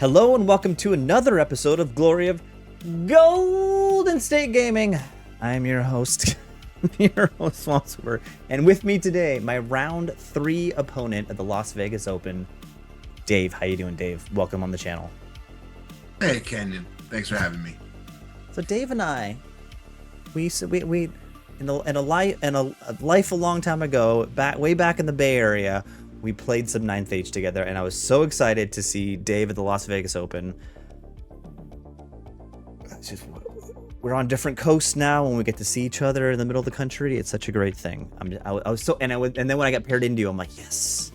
Hello and welcome to another episode of Glory of Golden State Gaming. I am your host, Swampsweeper, and with me today, my round 3 opponent at the Las Vegas Open, Dave. How you doing, Dave? Welcome on the channel. Hey, Kenyon. Thanks for having me. So Dave and I, we in a life a long time ago, way back in the Bay Area, we played some 9th Age together, and I was so excited to see Dave at the Las Vegas Open. We're on different coasts now, and we get to see each other in the middle of the country. It's such a great thing. I was so, and then when I got paired into you, I'm like, yes,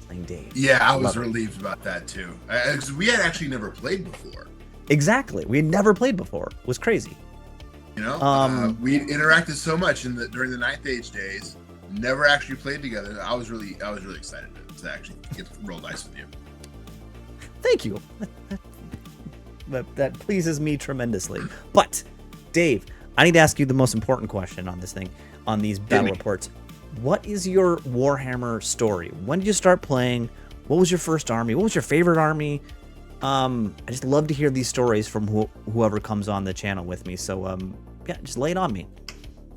playing Dave. Yeah, I was relieved about that too. Because we had actually never played before. Exactly, we had never played before. It was crazy. You know, we interacted so much during the 9th Age days. Never actually played together. I was really excited to actually get to roll dice with you. Thank you. That pleases me tremendously. But Dave, I need to ask you the most important question on this thing, on these battle reports. What is your Warhammer story? When did you start playing? What was your first army? What was your favorite army? I just love to hear these stories from whoever comes on the channel with me. So yeah, just lay it on me.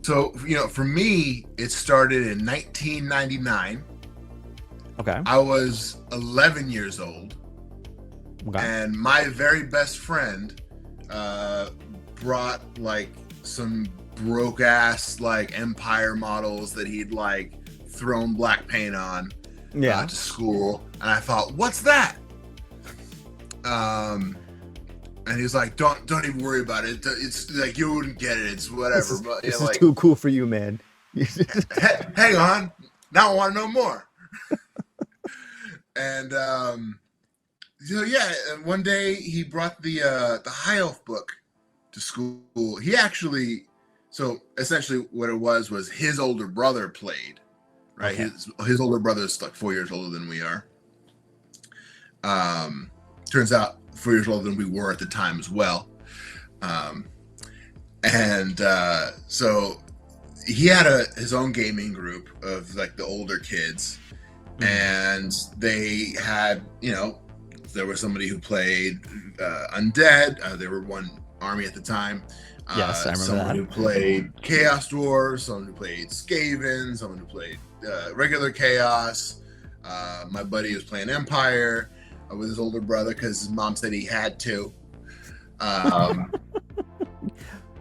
So, you know, for me, it started in 1999. Okay. I was 11 years old. Okay. And my very best friend brought like some broke ass like Empire models that he'd like thrown black paint on to school. And I thought, what's that? And he's like, don't even worry about it. It's like, you wouldn't get it. It's whatever. This is too cool for you, man. Hang on. Now I want to know more. And so yeah, and one day he brought the High Elf book to school. He actually, so essentially what it was his older brother played, right? Okay. His older brother is like 4 years older than we are. Turns out 4 years older than we were at the time as well. So he had his own gaming group of like the older kids. Mm-hmm. And they had, you know, there was somebody who played Undead. They were one army at the time. Yes, I remember someone that. Who played Chaos Dwarves, someone who played Skaven, someone who played regular Chaos. My buddy was playing Empire with his older brother because his mom said he had to.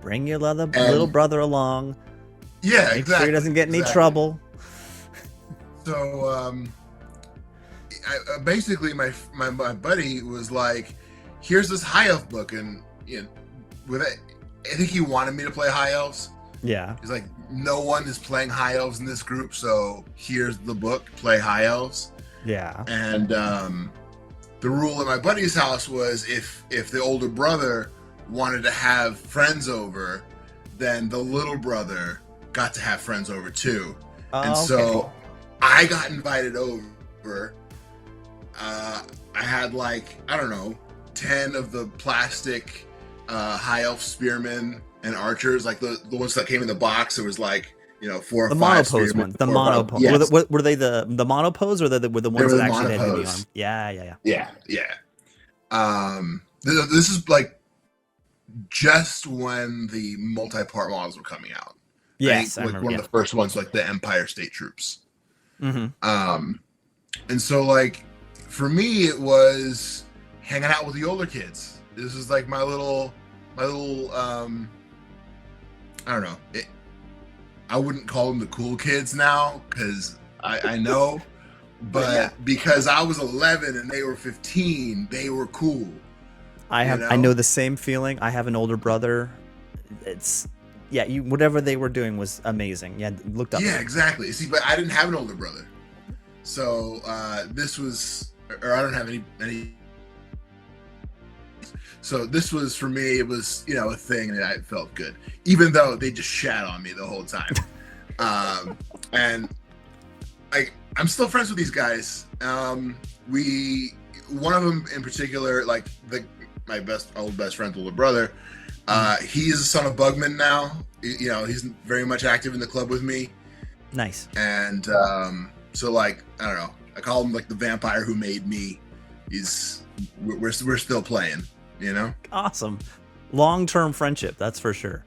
Bring your little brother along. Yeah, Make sure he doesn't get any trouble. So basically, my buddy was like, "Here's this High Elf book," and you know, with it, I think he wanted me to play High Elves. Yeah. He's like, "No one is playing High Elves in this group, so here's the book. Play High Elves." Yeah. And the rule at my buddy's house was if the older brother wanted to have friends over, then the little brother got to have friends over too. So I got invited over. I had like, I don't know, 10 of the plastic High Elf spearmen and archers, like the ones that came in the box. There was like, you know, 4 or 5 monopose ones. The monopose. Yes. Were they the monopose, or were the ones that actually had heavy arm? Yeah. This is like just when the multi-part models were coming out. Yes, I remember, one of the first ones, like the Empire State Troops. Mm-hmm. And so like for me, it was hanging out with the older kids. This is like my little I don't know. I wouldn't call them the cool kids now because I know, but because I was 11 and they were 15, they were cool. I know the same feeling. I have an older brother. It's whatever they were doing was amazing. Yeah, looked up. Yeah, exactly. See, but I didn't have an older brother, so this was, or I don't have any. So this was, for me, it was, you know, a thing, and I felt good, even though they just shat on me the whole time. And I'm still friends with these guys. One of them in particular, like my old best friend's older brother, he's a son of Bugman now. You know, he's very much active in the club with me. Nice. And so like, I don't know, I call him like the vampire who made me. He's we're still playing, you know. Awesome. Long-term friendship, that's for sure.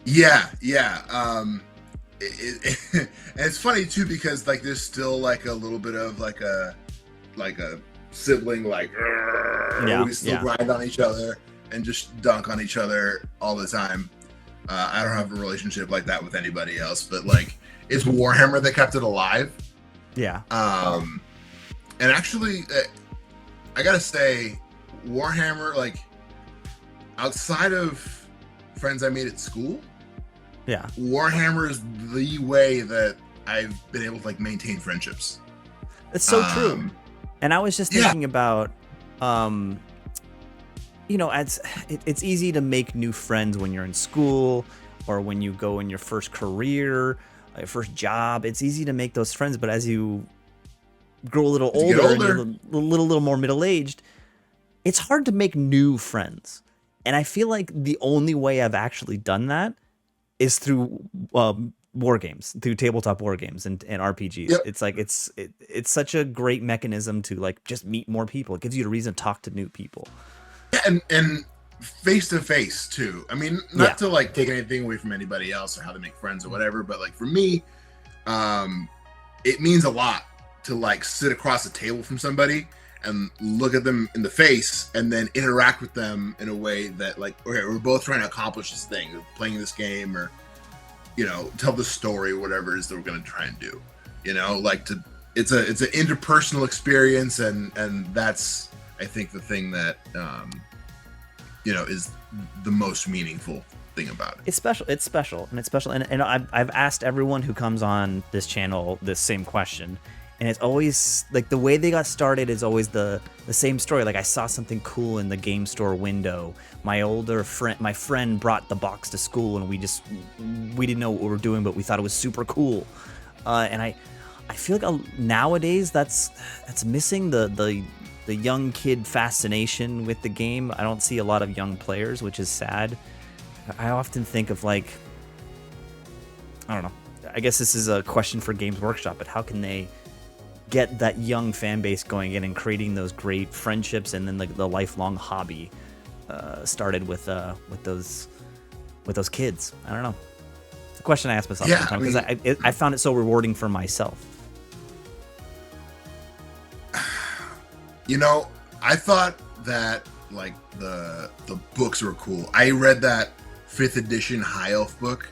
Yeah. And it's funny too because like there's still like a little bit of like a sibling like we still grind on each other and just dunk on each other all the time. I don't have a relationship like that with anybody else, but like it's Warhammer that kept it alive. Yeah. And actually, I gotta say, Warhammer, like outside of friends I made at school, yeah, Warhammer is the way that I've been able to like maintain friendships. It's so true. And I was just thinking about, you know, it's easy to make new friends when you're in school or when you go in your first career, your first job. It's easy to make those friends, but as you grow a little older, and you're a little more middle-aged, it's hard to make new friends. And I feel like the only way I've actually done that is through war games, through tabletop war games and RPGs. Yep. It's like it's such a great mechanism to like just meet more people. It gives you a reason to talk to new people. Yeah, and face to face too. I mean, not to like take anything away from anybody else or how to make friends or whatever, but like for me, it means a lot to like sit across the table from somebody and look at them in the face and then interact with them in a way that like, okay, we're both trying to accomplish this thing, playing this game, or, you know, tell the story, whatever it is that we're going to try and do, you know, like it's an interpersonal experience. And that's, I think, the thing that, you know, is the most meaningful thing about it. It's special. And I've asked everyone who comes on this channel this same question. And it's always like the way they got started is always the same story. Like I saw something cool in the game store window. My friend brought the box to school, and we didn't know what we were doing, but we thought it was super cool. And I feel like nowadays that's missing the young kid fascination with the game. I don't see a lot of young players, which is sad. I often think of like, I don't know. I guess this is a question for Games Workshop, but how can they get that young fan base going in and creating those great friendships and then the lifelong hobby started with those kids? I don't know. It's a question I ask myself sometimes because I found it so rewarding for myself. You know, I thought that like the books were cool. I read that 5th edition High Elf book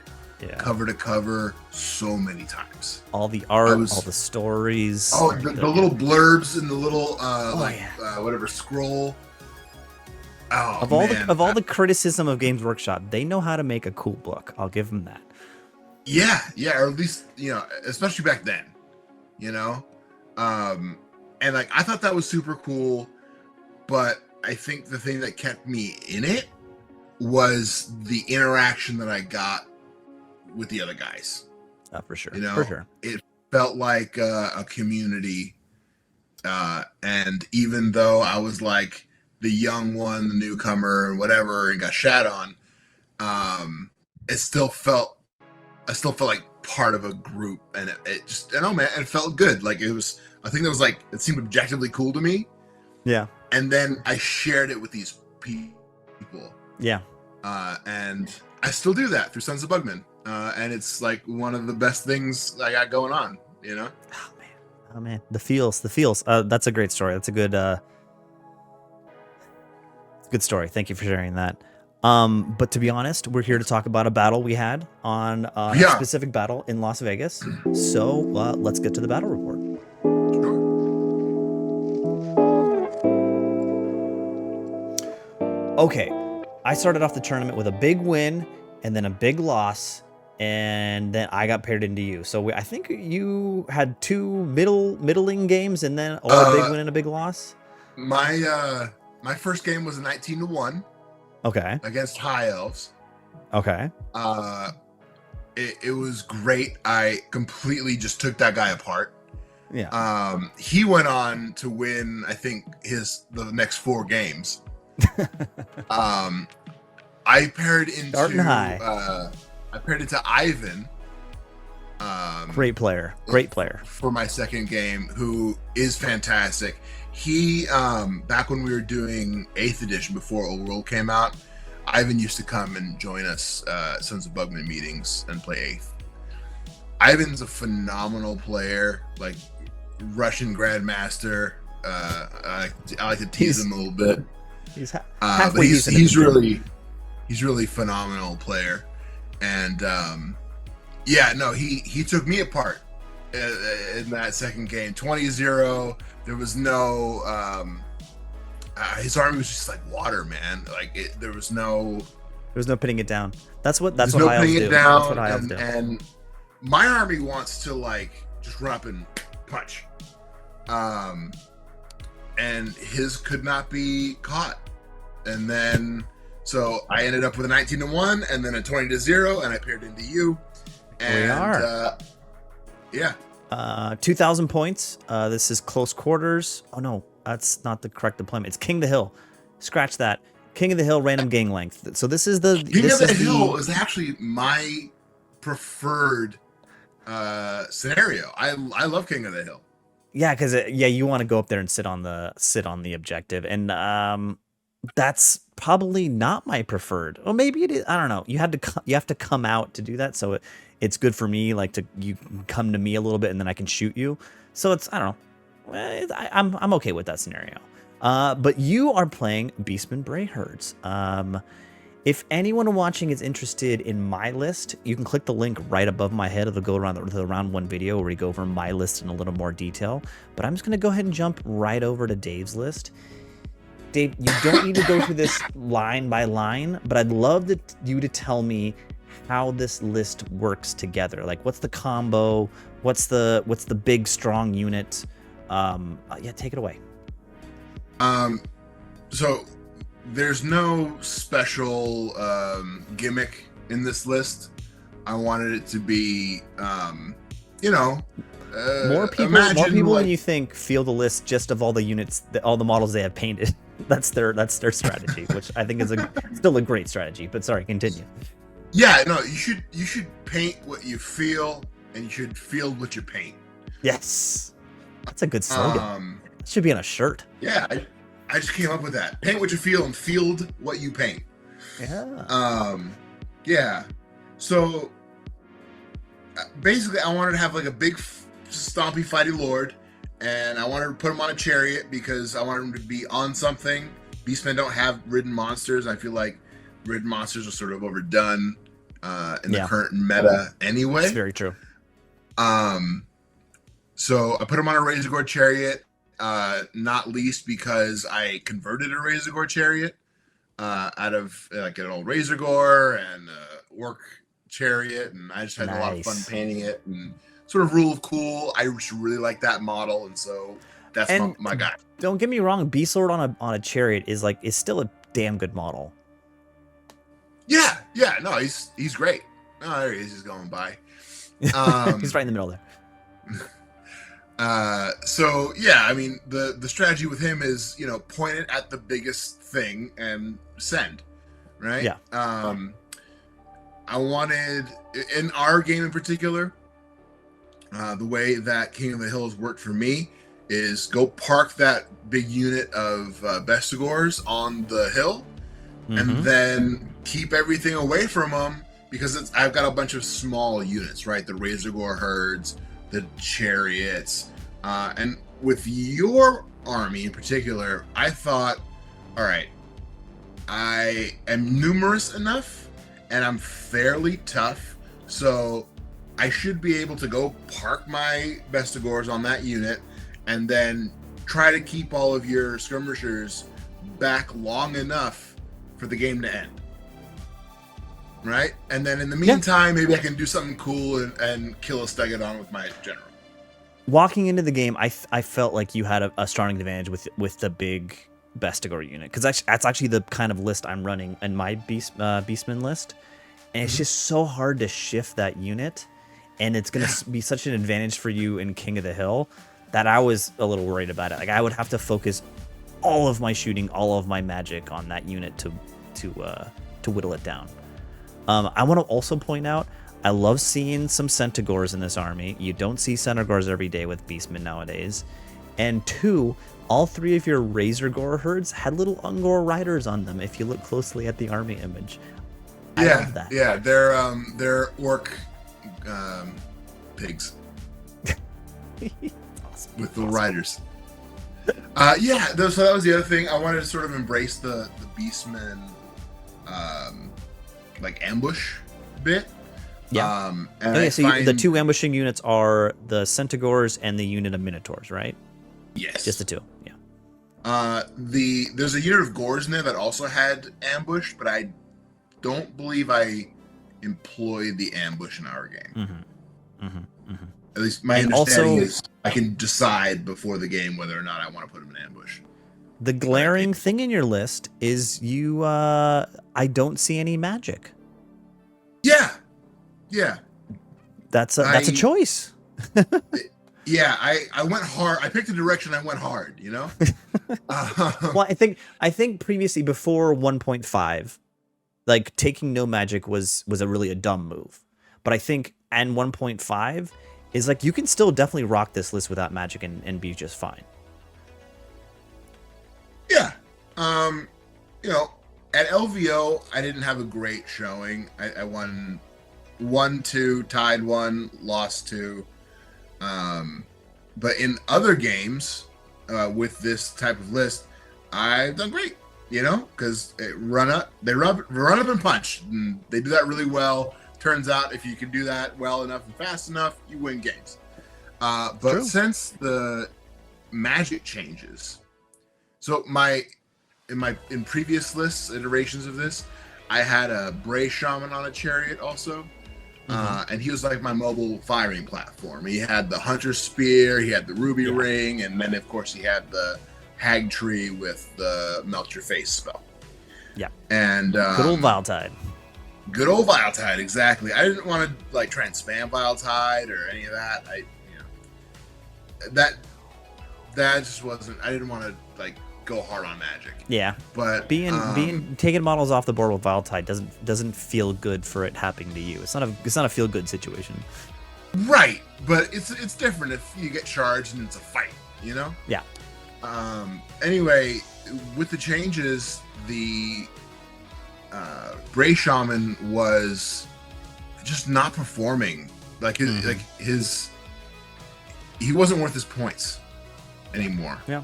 cover to cover so many times. All the art, all the stories. Oh, the little blurbs and the little whatever scroll. Oh, of all the criticism of Games Workshop, they know how to make a cool book. I'll give them that. Yeah, or at least, you know, especially back then, you know. And like I thought that was super cool, but I think the thing that kept me in it was the interaction that I got with the other guys. For sure. You know, for sure. It felt like a community. And even though I was like the young one, the newcomer, and whatever, and got shat on, I still felt like part of a group, and it just, I don't know, man, it felt good. Like I think that was like, it seemed objectively cool to me. Yeah. And then I shared it with these people. Yeah. And I still do that through Sons of Bugman. And it's like one of the best things I got going on, you know? Oh man. The feels. That's a great story. That's a good story. Thank you for sharing that. But to be honest, we're here to talk about a battle we had on a specific battle in Las Vegas. So let's get to the battle report. Okay, I started off the tournament with a big win and then a big loss, and then I got paired into you. So I think you had two middling games and then a big win and a big loss. My first game was a 19-1. Okay. Against High Elves. Okay. It was great. I completely just took that guy apart. Yeah. He went on to win, I think, the next 4 games. I paired into Ivan. Great player. Great player. For my second game, who is fantastic. He back when we were doing 8th edition before Old World came out, Ivan used to come and join us Sons of Bugman meetings and play 8th. Ivan's a phenomenal player, like Russian grandmaster. I like to tease him a little bit. He's he's really phenomenal player, and he took me apart in that second game. 20-0. There was no his army was just like water, man. Like there was no pinning it down. That's what Hiles do. That's what Hiles do. And my army wants to like just run up and punch. And his could not be caught. And then so I ended up with a 19-1 and then a 20-0, and I paired into you. And we are. 2,000 points. This is close quarters. Oh no, that's not the correct deployment. It's King of the Hill. Scratch that. King of the Hill, random gang length. So this is the King of the Hill is actually my preferred scenario. I love King of the Hill. Yeah, because you want to go up there and sit on the objective, and that's probably not my preferred. Well, maybe it is. I don't know. You have to come out to do that, so it's good for me. Like you come to me a little bit, and then I can shoot you. So it's I don't know. I'm okay with that scenario. But you are playing Beastmen Brayherds. If anyone watching is interested in my list, you can click the link right above my head. It'll go around the round 1 video where we go over my list in a little more detail. But I'm just going to go ahead and jump right over to Dave's list. Dave, you don't need to go through this line by line, but I'd love you to tell me how this list works together. Like, what's the combo? What's the big strong unit? Take it away. So there's no special gimmick in this list. I wanted it to be, more people than you think feel the list just of all the units, all the models they have painted. That's their strategy, which I think is still a great strategy. But sorry, continue. Yeah, no, you should paint what you feel, and you should feel what you paint. Yes, that's a good slogan. It should be on a shirt. Yeah, I just came up with that. Paint what you feel and field what you paint. Yeah. Yeah. So basically, I wanted to have like a big, stompy, fighty lord, and I wanted to put him on a chariot because I wanted him to be on something. Beastmen don't have ridden monsters. I feel like ridden monsters are sort of overdone in the current meta anyway. That's very true. So I put him on a Razor Gore chariot. Not least because I converted a Razor Gore chariot out of like an old Razor Gore and Orc chariot, and I just had a lot of fun painting it and sort of rule of cool. I just really like that model, and so that's my guy. Don't get me wrong, Beast Lord on a chariot is still a damn good model. Yeah, no, he's great. Oh, there he is, he's going by. He's right in the middle there. So yeah, I mean the strategy with him is, point it at the biggest thing and send, right? Yeah. I wanted, in our game in particular, the way that King of the Hills worked for me is go park that big unit of Bestigors on the hill, and then keep everything away from them because I've got a bunch of small units, right? The Razor Gore herds, the chariots, and with your army in particular, I thought, all right, I am numerous enough and I'm fairly tough, so I should be able to go park my Bestigors on that unit and then try to keep all of your skirmishers back long enough for the game to end. Right? And then in the meantime, maybe I can do something cool and kill a Stegodon with my general. Walking into the game, I felt like you had a strong advantage with the big Bestigor unit, because that's actually the kind of list I'm running in my Beastman list, and it's just so hard to shift that unit, and it's going to be such an advantage for you in King of the Hill that I was a little worried about it. Like, I would have to focus all of my shooting, all of my magic on that unit to whittle it down. I want to also point out, I love seeing some Centaurs in this army. You don't see Centaurs every day with Beastmen nowadays. And 2, all 3 of your Razor Gore herds had little Ungor riders on them. If you look closely at the army image, I love that. Yeah, they're orc pigs Awesome. with the riders. So that was the other thing. I wanted to sort of embrace the Beastmen like ambush bit. Yeah. And so the 2 ambushing units are the Centaurs and the unit of Minotaurs, right? Yes. Just the 2. Yeah. There's a unit of Gores in there that also had ambush, but I don't believe I employed the ambush in our game. At least my understanding is I can decide before the game whether or not I want to put him in ambush. The glaring thing in your list is you. I don't see any magic. Yeah. That's a choice. Yeah, I went hard. I picked a direction. I went hard. You know. Well, I think previously before 1.5, like taking no magic was a dumb move. But I think and 1.5 is like you can still definitely rock this list without magic and be just fine. Yeah. At LVO, I didn't have a great showing. I won 1-2, tied 1, lost 2. But in other games, with this type of list, I've done great. Because they run up and punch, and they do that really well. Turns out, if you can do that well enough and fast enough, you win games. But True. Since the magic changes, so in previous lists, iterations of this, I had a Bray Shaman on a chariot also. And he was like my mobile firing platform. He had the Hunter Spear, he had the Ruby Ring, and then of course he had the Hag Tree with the Melt Your Face spell. Yeah. And good old Viletide. Good old Viletide, exactly. I didn't want to like try and spam Viletide or any of that. That just wasn't. I didn't want to like go hard on magic. Yeah, but being taking models off the board with Viletide doesn't feel good for it happening to you. It's not a feel good situation. Right, but it's different if you get charged and it's a fight. Yeah. Anyway, with the changes, the Bray Shaman was just not performing. Like he wasn't worth his points anymore. Yeah.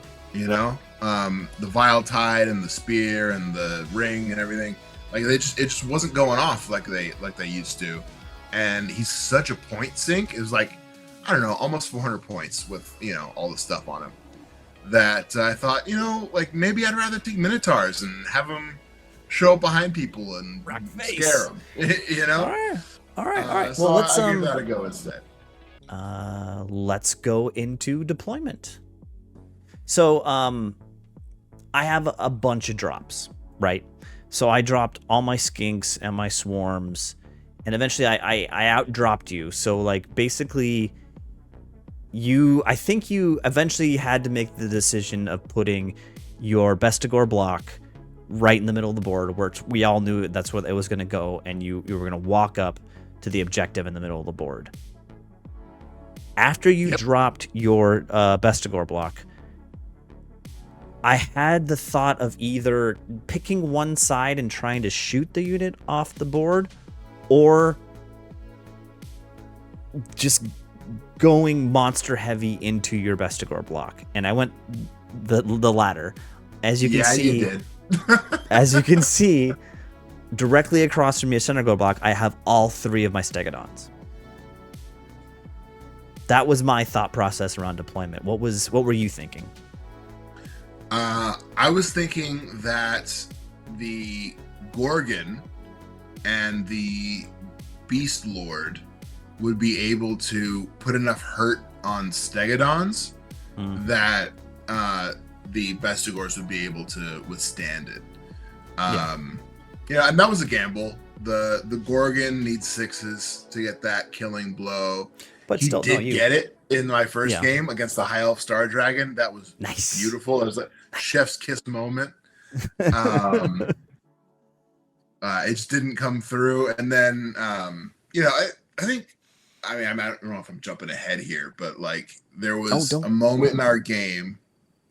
The Viletide and the Spear and the Ring and everything, like it just wasn't going off like they used to. And he's such a point sink. It was like, I don't know, almost 400 points with all the stuff on him. That I thought, like maybe I'd rather take Minotaurs and have them show up behind people and scare them. All right. Well, let's give that a go instead. Let's go into deployment. So, I have a bunch of drops, right? So I dropped all my skinks and my swarms, and eventually I outdropped you. So like basically, I think you eventually had to make the decision of putting your Bestigor block right in the middle of the board, where we all knew that's where it was going to go, and you were going to walk up to the objective in the middle of the board. After you dropped your Bestigor block, I had the thought of either picking one side and trying to shoot the unit off the board, or just going monster heavy into your Bestigor block. And I went the latter. As you can see, you did. As you can see, directly across from your Centaur block, I have all 3 of my Stegodons. That was my thought process around deployment. What were you thinking? I was thinking that the Gorgon and the Beast Lord would be able to put enough hurt on Stegodons that the Bestigors would be able to withstand it. And that was a gamble. The Gorgon needs 6s to get that killing blow. But he did get it in my first game against the High Elf Star Dragon. That was nice. Beautiful. It was a chef's kiss moment. It just didn't come through. And then, I think, I don't know if I'm jumping ahead here, but like there was a moment in our game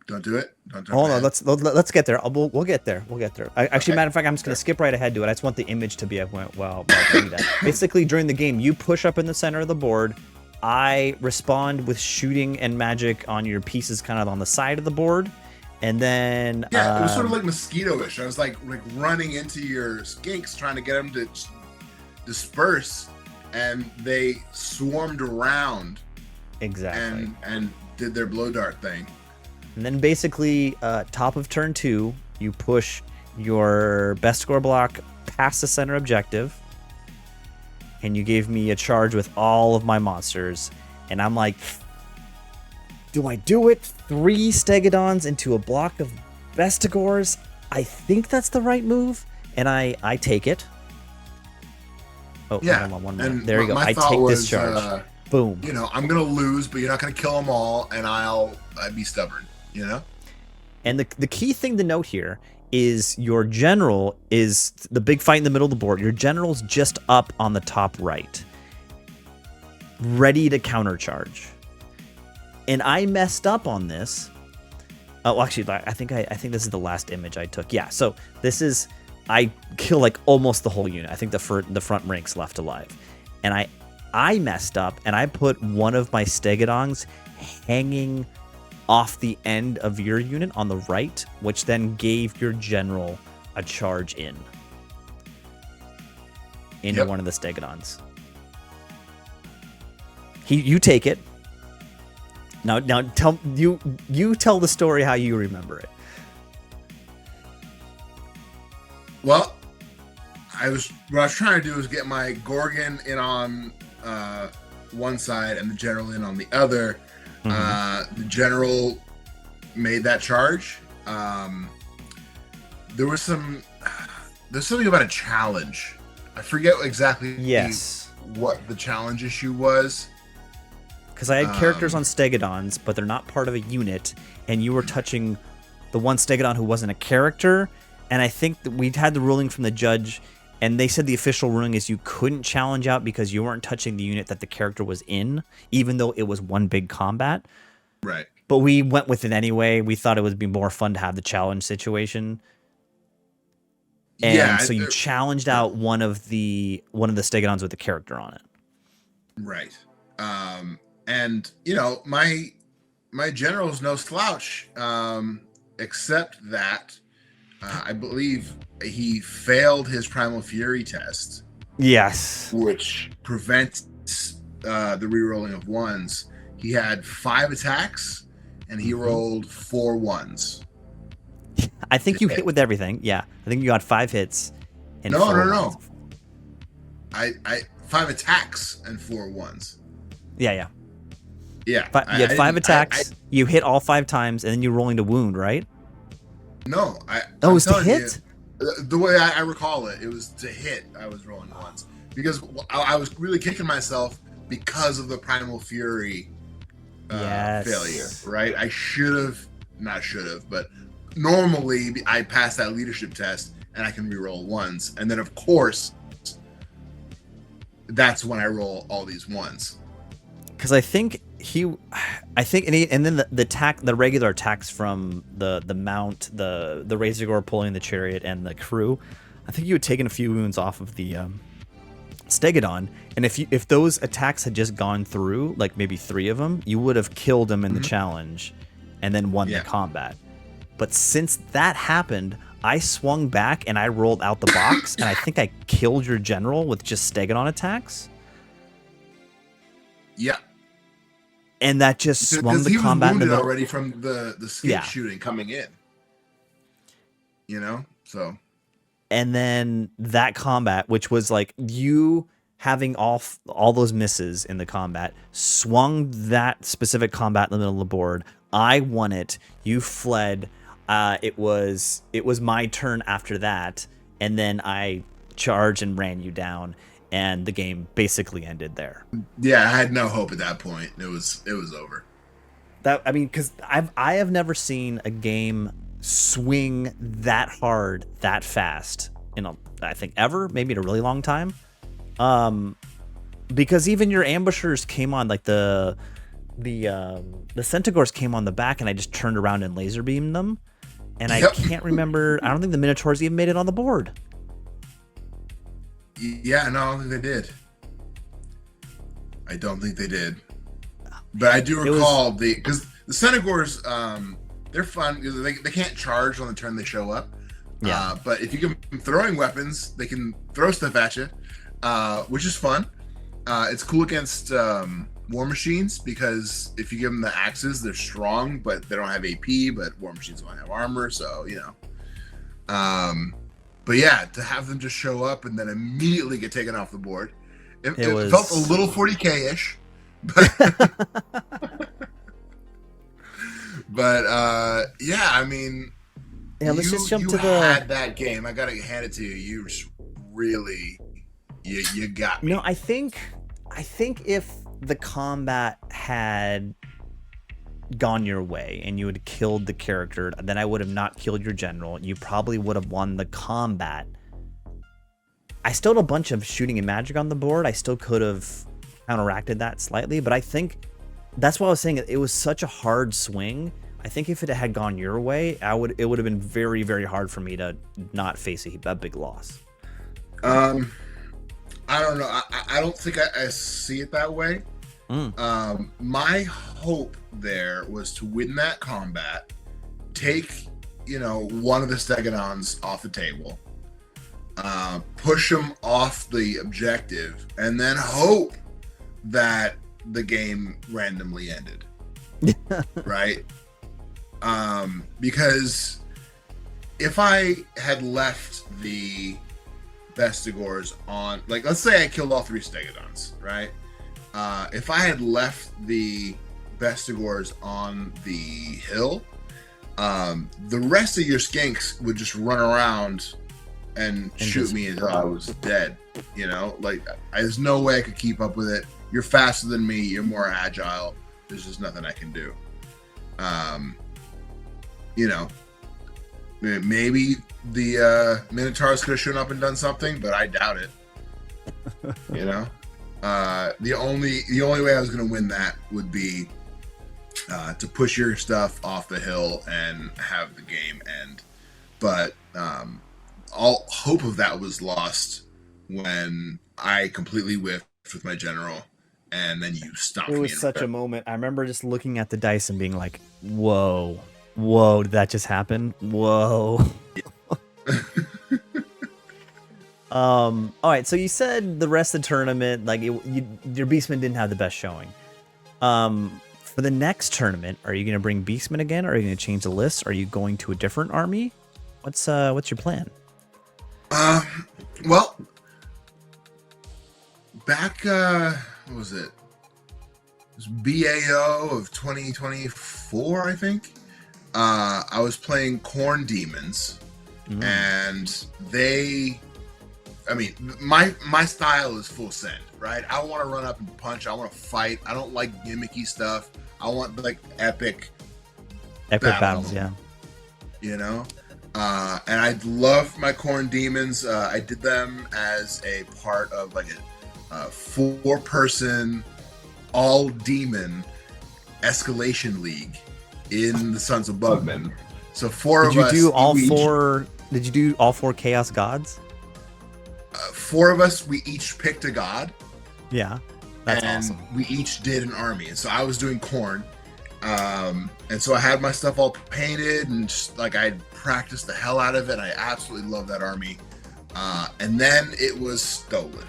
Don't do it. Don't jump Hold on, ahead. let's get there. We'll get there. We'll get there. Actually, Okay. matter of fact, I'm just gonna skip right ahead to it. I just want the image to be well doing that. Basically, during the game, you push up in the center of the board. I respond with shooting and magic on your pieces, kind of on the side of the board, and then Yeah, it was sort of like mosquito-ish. I was like running into your skinks, trying to get them to disperse, and they swarmed around exactly. and did their blow dart thing. And then basically, top of turn 2, you push your best score block past the center objective, and you gave me a charge with all of my monsters. And I'm like, do I do it? 3 Stegodons into a block of Bestigors? I think that's the right move, and I take it. Oh, Yeah, hold on one more. and There you go. my I thought take was, this charge. Boom. You know, I'm gonna lose, but you're not gonna kill them all, and I'd be stubborn. You know. And the key thing to note here is your general is the big fight in the middle of the board. Your general's just up on the top right, ready to countercharge. And I messed up on this. Oh, well, actually, I think this is the last image I took. Yeah, so this is, I kill like almost the whole unit. I think the front rank's left alive, and I messed up and I put one of my Stegodons hanging off the end of your unit on the right, which then gave your general a charge into one of the Stegodons. You take it. Now tell tell the story how you remember it. Well, what I was trying to do was get my Gorgon in on one side and the general in on the other. The general made that charge. There's something about a challenge. I forget exactly what the challenge issue was. Because I had characters on Stegodons, but they're not part of a unit, and you were touching the one Stegodon who wasn't a character, and I think that we'd had the ruling from the judge, and they said the official ruling is you couldn't challenge out because you weren't touching the unit that the character was in, even though it was one big combat. Right. But we went with it anyway. We thought it would be more fun to have the challenge situation. And so you challenged out one of the Stegodons with the character on it. Right. And you know, my general's no slouch, except that I believe he failed his Primal Fury test. Yes. Which prevents the rerolling of ones. He had 5 attacks, and he rolled 4 ones. I think you hit with everything. Yeah, I think you got 5 hits. And No. ones. I 5 attacks and 4 ones. Yeah. Yeah. You had 5 attacks. You hit all 5 times, and then you rolling to wound, right? No. It was to hit? The way I recall it, it was to hit. I was rolling ones. Because I was really kicking myself because of the Primal Fury failure, right? I not should have, but normally I pass that leadership test and I can reroll ones. And then, of course, that's when I roll all these ones. Because I think and then the regular attacks from the mount, the Razor pulling the chariot, and the crew, I think you had taken a few wounds off of the Stegodon, and if those attacks had just gone through, like maybe 3 of them, you would have killed him in the challenge, and then won the combat. But since that happened, I swung back and I rolled out the box, and I think I killed your general with just Stegodon attacks. Yeah. And that just swung the combat in the middle. Already from the skate shooting coming in. You know? So. And then that combat, which was like you having all those misses in the combat, swung that specific combat in the middle of the board. I won it. You fled. It was my turn after that, and then I charged and ran you down, and the game basically ended there. Yeah, I had no hope at that point. It was over. Because I have never seen a game swing that hard that fast I think ever, maybe in a really long time. Because even your ambushers came on, like the the Centaurs came on the back, and I just turned around and laser beamed them. And I can't remember. I don't think the Minotaurs even made it on the board. Yeah, no, I don't think they did. I don't think they did. But I do recall because the Centaurs, they're fun because they can't charge on the turn they show up. Yeah. But if you give them throwing weapons, they can throw stuff at you, which is fun. It's cool against war machines because if you give them the axes, they're strong, but they don't have AP. But war machines don't have armor, so you know. But yeah, to have them just show up and then immediately get taken off the board, it felt a little 40K-ish. But yeah, I mean, yeah. Let's just jump to you had that game. I gotta hand it to you. You really, you got me. No, I think if the combat had gone your way and you had killed the character, then I would have not killed your general. You probably would have won the combat. I still had a bunch of shooting and magic on the board. I still could have counteracted that slightly, but I think that's what I was saying. It was such a hard swing. I think if it had gone your way, it would have been very, very hard for me to not face a big loss. I don't know. I don't think I see it that way. My hope there was to win that combat, take one of the Stegodons off the table, push them off the objective, and then hope that the game randomly ended. Right? Because if I had left the Vestigors on, like, let's say I killed all 3 Stegodons, right? If I had left the Vestigors on the hill, the rest of your skinks would just run around and shoot me until I was dead. Like, there's no way I could keep up with it. You're faster than me. You're more agile. There's just nothing I can do. Maybe the Minotaurs could have shown up and done something, but I doubt it. The only way I was going to win that would be to push your stuff off the hill and have the game end. But all hope of that was lost when I completely whiffed with my general, and then you stopped me. It was such a moment. I remember just looking at the dice and being like, "Whoa, whoa! Did that just happen? Whoa!" All right. So you said the rest of the tournament, like your Beastmen didn't have the best showing. For the next tournament, are you going to bring Beastmen again? Or are you going to change the list? Are you going to a different army? What's your plan? Well, back what was it? It was BAO of 2024, I think. I was playing Corn Demons, and my style is full send, right? I want to run up and punch. I want to fight. I don't like gimmicky stuff. I want like epic battles, yeah. And I love my Corn Demons. I did them as a part of like a 4-person all demon escalation league in the Sons of Bugman. So 4 of us. Did you do all 4 Chaos Gods? 4 of us, we each picked a god. Yeah, that's awesome. We each did an army, and so I was doing Corn, and so I had my stuff all painted, and just like I practiced the hell out of it. I absolutely love that army, and then it was stolen.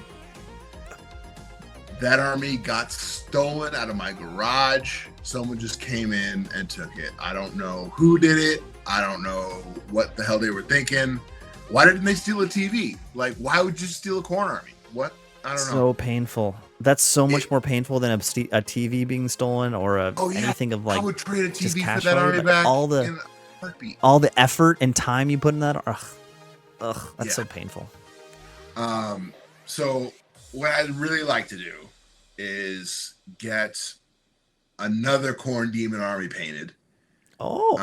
That army got stolen out of my garage. Someone just came in and took it. I don't know who did it. I don't know what the hell they were thinking. Why didn't they steal a TV? Like, why would you steal a Corn army? What? I don't know. So painful. That's so much more painful than a TV being stolen or anything of like. I would trade a TV for that army back in a heartbeat. All the effort and time you put in that. That's so painful. So what I'd really like to do is get another Corn Demon army painted. Oh,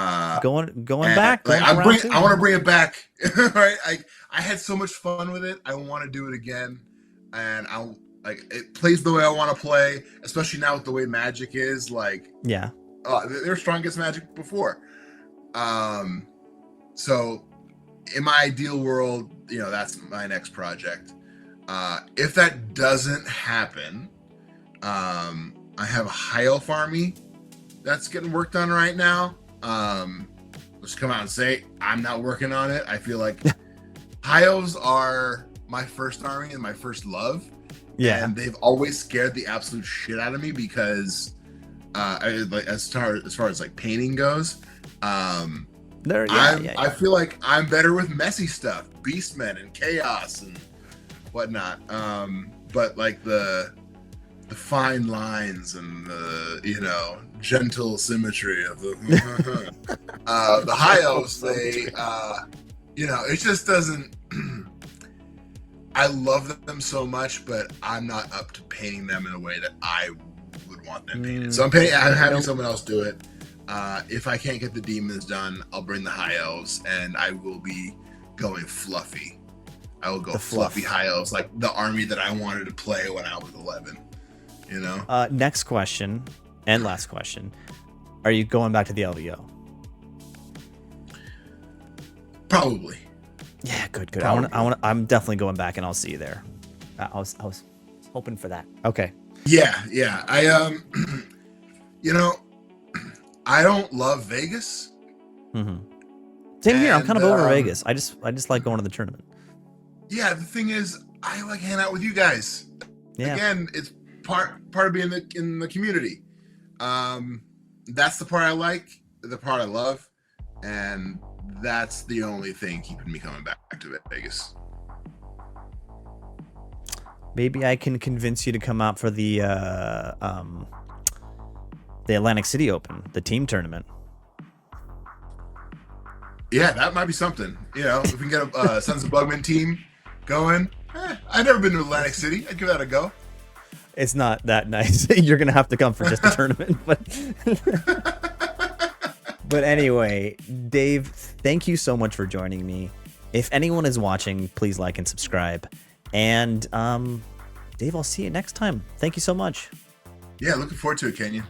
going back. Like, I want to bring it back. Right? I had so much fun with it. I want to do it again, and Like it plays the way I want to play, especially now with the way Magic is. Like, Yeah. They're strong against Magic before. So in my ideal world, that's my next project. If that doesn't happen, I have a High Elf army that's getting worked on right now. Let's come out and say I'm not working on it. I feel like High Elves are my first army and my first love. Yeah. And they've always scared the absolute shit out of me because as far as like painting goes, I feel like I'm better with messy stuff, Beastmen and chaos and whatnot. But like the fine lines and the gentle symmetry of the the High Elves, they it just doesn't. I love them so much, but I'm not up to painting them in a way that I would want them painted. So I'm having someone else do it. If I can't get the demons done, I'll bring the High Elves, and I will be going fluffy. I will go fluffy High Elves, like the army that I wanted to play when I was 11. Next question and last question: are you going back to the LVO? Probably. Yeah, good. I'm definitely going back, and I'll see you there. I was hoping for that. Okay. Yeah. I I don't love Vegas. Mm-hmm. Same here. I'm kind of over Vegas. I just like going to the tournament. Yeah, the thing is, I like hanging out with you guys. Yeah. Again, it's part of being in the community. That's the part I like, the part I love, and that's the only thing keeping me coming back to Vegas. Maybe I can convince you to come out for the Atlantic City Open, the team tournament. Yeah, that might be something. If we can get a Sons of Bugman team going. I've never been to Atlantic City. I'd give that a go. It's not that nice. You're gonna have to come for just the tournament, but. But anyway, Dave, thank you so much for joining me. If anyone is watching, please like and subscribe. And Dave, I'll see you next time. Thank you so much. Yeah, looking forward to it, Kenyon.